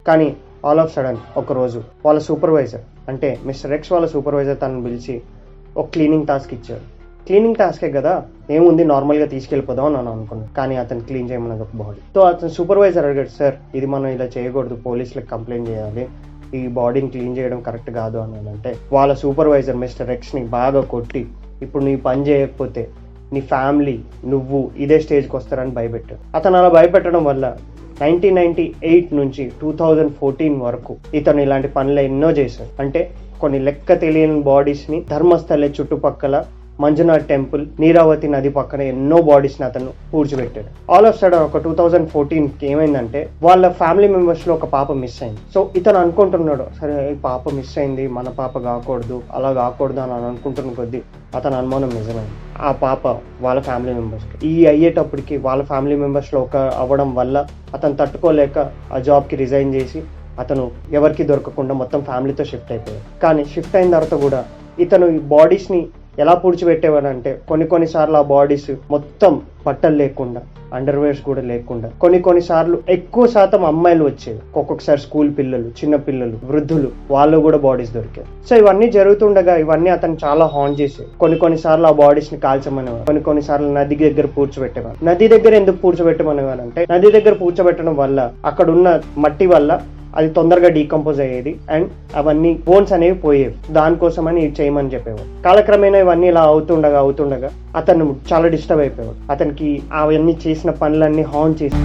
కానీ all of sudden ఒకరోజు వాళ్ళ సూపర్వైజర్ అంటే మిస్టర్ ఎక్స్ వాళ్ళ సూపర్వైజర్ తనను పిలిచి ఒక క్లీనింగ్ టాస్క్ ఇచ్చారు. క్లీనింగ్ టాస్కే కదా, ఏముంది నార్మల్గా తీసుకెళ్ళిపోదాం అని అనుకున్నాను. కానీ అతను క్లీన్ చేయమన్నది ఒక బాడీ. సో అతను సూపర్వైజర్ అడిగాడు, సార్ ఇది మనం ఇలా చేయకూడదు, పోలీసులకు కంప్లైంట్ చేయాలి, ఈ బాడీని క్లీన్ చేయడం కరెక్ట్ కాదు అని అంటే వాళ్ళ సూపర్వైజర్ మిస్టర్ ఎక్స్ని బాగా కొట్టి, ఇప్పుడు నీ పని చేయకపోతే నీ ఫ్యామిలీ నువ్వు ఇదే స్టేజ్కి వస్తారని భయపెట్టాడు. అతను అలా భయపెట్టడం వల్ల 1998 నుంచి 2014 వరకు ఇతను ఇలాంటి పనులు ఎన్నో చేశాడు. అంటే కొన్ని లెక్క తెలియని బాడీస్ని ధర్మస్థలే చుట్టుపక్కల మంజునాథ్ టెంపుల్, నీరావతి నది పక్కన ఎన్నో బాడీస్ని అతను పూడ్చిపెట్టాడు. ఆల్ ఆఫ్ సడన్ ఒక 2014కి ఏమైందంటే వాళ్ళ ఫ్యామిలీ మెంబర్స్లో ఒక పాప మిస్ అయింది. సో ఇతను అనుకుంటున్నాడు, సరే ఈ పాప మిస్ అయింది, మన పాప కాకూడదు, అలా కాకూడదు అని అనుకుంటున్న కొద్దీ అతని అనుమానం నిజమైంది. ఆ పాప వాళ్ళ ఫ్యామిలీ మెంబర్స్కి అయ్యేటప్పటికి వాళ్ళ ఫ్యామిలీ మెంబర్స్లో ఒక అవ్వడం వల్ల అతను తట్టుకోలేక ఆ జాబ్కి రిజైన్ చేసి అతను ఎవరికి దొరకకుండా మొత్తం ఫ్యామిలీతో షిఫ్ట్ అయిపోయాడు. కానీ షిఫ్ట్ అయిన తర్వాత కూడా ఇతను ఈ బాడీస్ని ఎలా పూడ్చిపెట్టేవాడంటే కొన్నిసార్లు ఆ బాడీస్ మొత్తం బట్టలు లేకుండా, అండర్వేర్స్ కూడా లేకుండా, కొన్నిసార్లు ఎక్కువ శాతం అమ్మాయిలు వచ్చేవి, ఒక్కొక్కసారి స్కూల్ పిల్లలు, చిన్న పిల్లలు, వృద్ధులు, వాళ్ళు కూడా బాడీస్ దొరికాయి. సో ఇవన్నీ జరుగుతుండగా ఇవన్నీ అతను చాలా హాన్ చేసేవి. కొన్నిసార్లు ఆ బాడీస్ ని కాల్చమనేవారు, కొన్నిసార్లు నది దగ్గర పూడ్చిపెట్టేవారు. నది దగ్గర ఎందుకు పూడ్చిపెట్టమనేవారు అంటే నది దగ్గర పూడ్చబెట్టడం వల్ల అక్కడ ఉన్న మట్టి వల్ల అది తొందరగా డీకంపోజ్ అయ్యేది అండ్ అవన్నీ బోన్స్ అనేవి పోయేవి, దానికోసమని ఇది చేయమని చెప్పేవాడు. కాలక్రమేణా ఇవన్నీ ఇలా అవుతుండగా అతను చాలా డిస్టర్బ్ అయిపోయాడు. అతనికి అవన్నీ చేసిన పనులన్నీ హాన్ చేసి